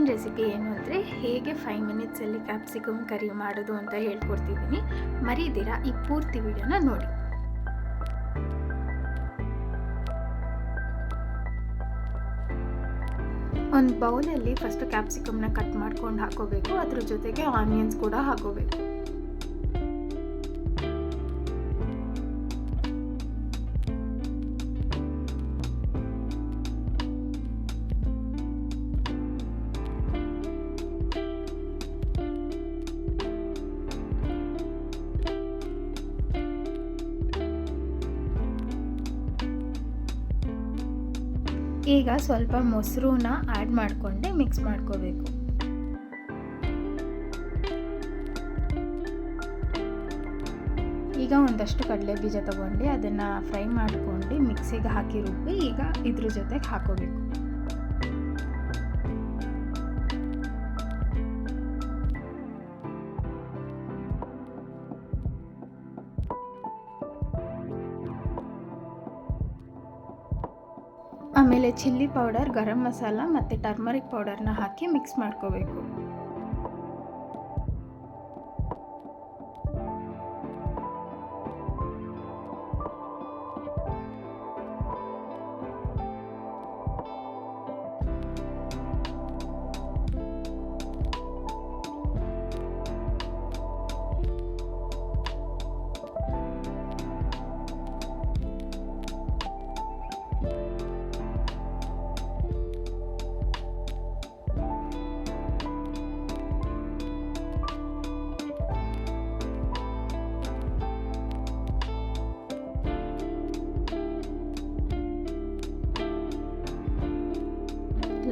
ಇವತ್ತಿನ ರೆಸಿಪಿ ಏನು ಅಂದರೆ ಹೇಗೆ 5 ಮಿನಿಟ್ಸಲ್ಲಿ ಕ್ಯಾಪ್ಸಿಕಮ್ ಕರಿ ಮಾಡೋದು ಅಂತ ಹೇಳ್ಕೊಡ್ತಿದ್ದೀನಿ. ಮರೀದಿರಾ ಈ ಪೂರ್ತಿ ವಿಡಿಯೋನ ನೋಡಿ. ಒಂದು ಬೌಲಲ್ಲಿ ಫಸ್ಟ್ ಕ್ಯಾಪ್ಸಿಕಮ್ನ ಕಟ್ ಮಾಡ್ಕೊಂಡು ಹಾಕೋಬೇಕು. ಅದ್ರ ಜೊತೆಗೆ ಆನಿಯನ್ಸ್ ಕೂಡ ಹಾಕೋಬೇಕು. ಈಗ ಸ್ವಲ್ಪ ಮೊಸರನ್ನ ಆ್ಯಡ್ ಮಾಡಿಕೊಂಡೆ ಮಿಕ್ಸ್ ಮಾಡ್ಕೋಬೇಕು. ಈಗ ಒಂದಷ್ಟು ಕಡಲೆ ಬೀಜ ತಗೊಂಡು ಅದನ್ನು ಫ್ರೈ ಮಾಡ್ಕೊಂಡು ಮಿಕ್ಸಿಗೆ ಹಾಕಿ ರುಬ್ಬಿ ಈಗ ಇದ್ರ ಜೊತೆಗೆ ಹಾಕೋಬೇಕು. ಆಮೇಲೆ ಚಿಲ್ಲಿ ಪೌಡರ್, ಗರಂ ಮಸಾಲ ಮತ್ತು ಟರ್ಮರಿಕ್ ಪೌಡರ್ನ ಹಾಕಿ ಮಿಕ್ಸ್ ಮಾಡ್ಕೋಬೇಕು.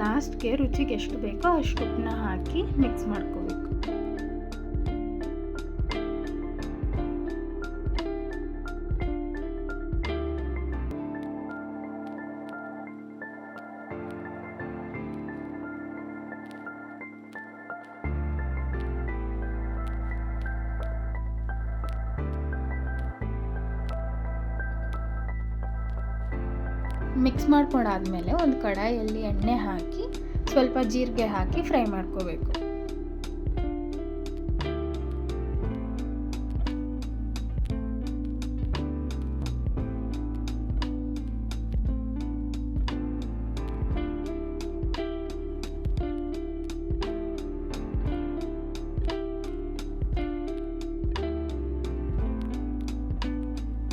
ಲಾಸ್ಟ್ಗೆ ರುಚಿಗೆ ಎಷ್ಟು ಬೇಕೋ ಅಷ್ಟು ಉಪ್ಪನ್ನ ಹಾಕಿ ಮಿಕ್ಸ್ ಮಾಡ್ಕೋಬೇಕು. ಮಿಕ್ಸ್ ಮಾಡ್ಕೊಂಡಾದ್ಮೇಲೆ ಒಂದು ಕಡಾಯಲ್ಲಿ ಎಣ್ಣೆ ಹಾಕಿ ಸ್ವಲ್ಪ ಜೀರಿಗೆ ಹಾಕಿ ಫ್ರೈ ಮಾಡ್ಕೋಬೇಕು.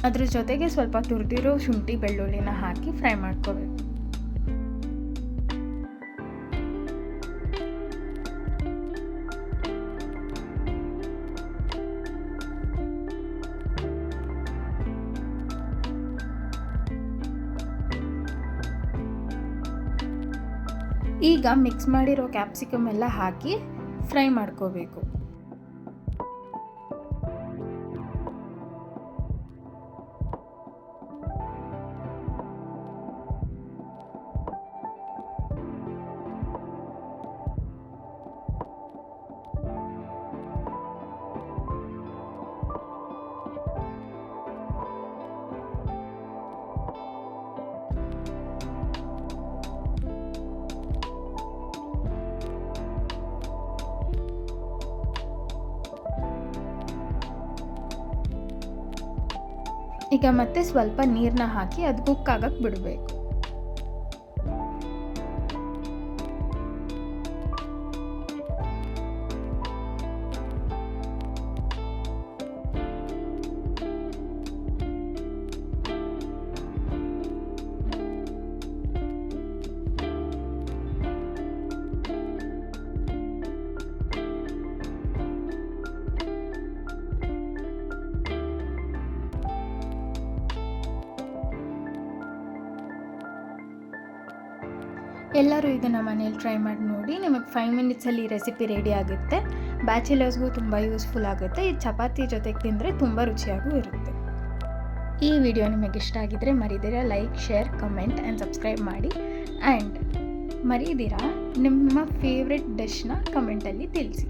ಅದ್ರ ಜೊತೆಗೆ ಸ್ವಲ್ಪ ತುರಿದಿರೋ ಶುಂಠಿ ಬೆಳ್ಳುಳ್ಳಿನ ಹಾಕಿ ಫ್ರೈ ಮಾಡ್ಕೋಬೇಕು. ಈಗ ಮಿಕ್ಸ್ ಮಾಡಿರೋ ಕ್ಯಾಪ್ಸಿಕಮ್ ಎಲ್ಲ ಹಾಕಿ ಫ್ರೈ ಮಾಡ್ಕೋಬೇಕು. ಈಗ ಮತ್ತೆ ಸ್ವಲ್ಪ ನೀರನ್ನ ಹಾಕಿ ಅದು ಕುಕ್ ಆಗಕ್ಕೆ ಬಿಡಬೇಕು. ಎಲ್ಲರೂ ಇದನ್ನು ಮನೇಲಿ ಟ್ರೈ ಮಾಡಿ ನೋಡಿ. ನಿಮಗೆ 5 ಮಿನಿಟ್ಸಲ್ಲಿ ಈ ರೆಸಿಪಿ ರೆಡಿ ಆಗುತ್ತೆ. ಬ್ಯಾಚುಲರ್ಸ್ಗೂ ತುಂಬ ಯೂಸ್ಫುಲ್ ಆಗುತ್ತೆ. ಈ ಚಪಾತಿ ಜೊತೆಗೆ ತಿಂದರೆ ತುಂಬ ರುಚಿಯಾಗೂ ಇರುತ್ತೆ. ಈ ವಿಡಿಯೋ ನಿಮಗೆ ಇಷ್ಟ ಆಗಿದ್ದರೆ ಮರೀದಿರಾ like, share, comment and subscribe ಮಾಡಿ. ಆ್ಯಂಡ್ ಮರೀದಿರಾ ನಿಮ್ಮ ಫೇವ್ರೆಟ್ ಡಿಶ್ನ ಕಮೆಂಟಲ್ಲಿ ತಿಳಿಸಿ.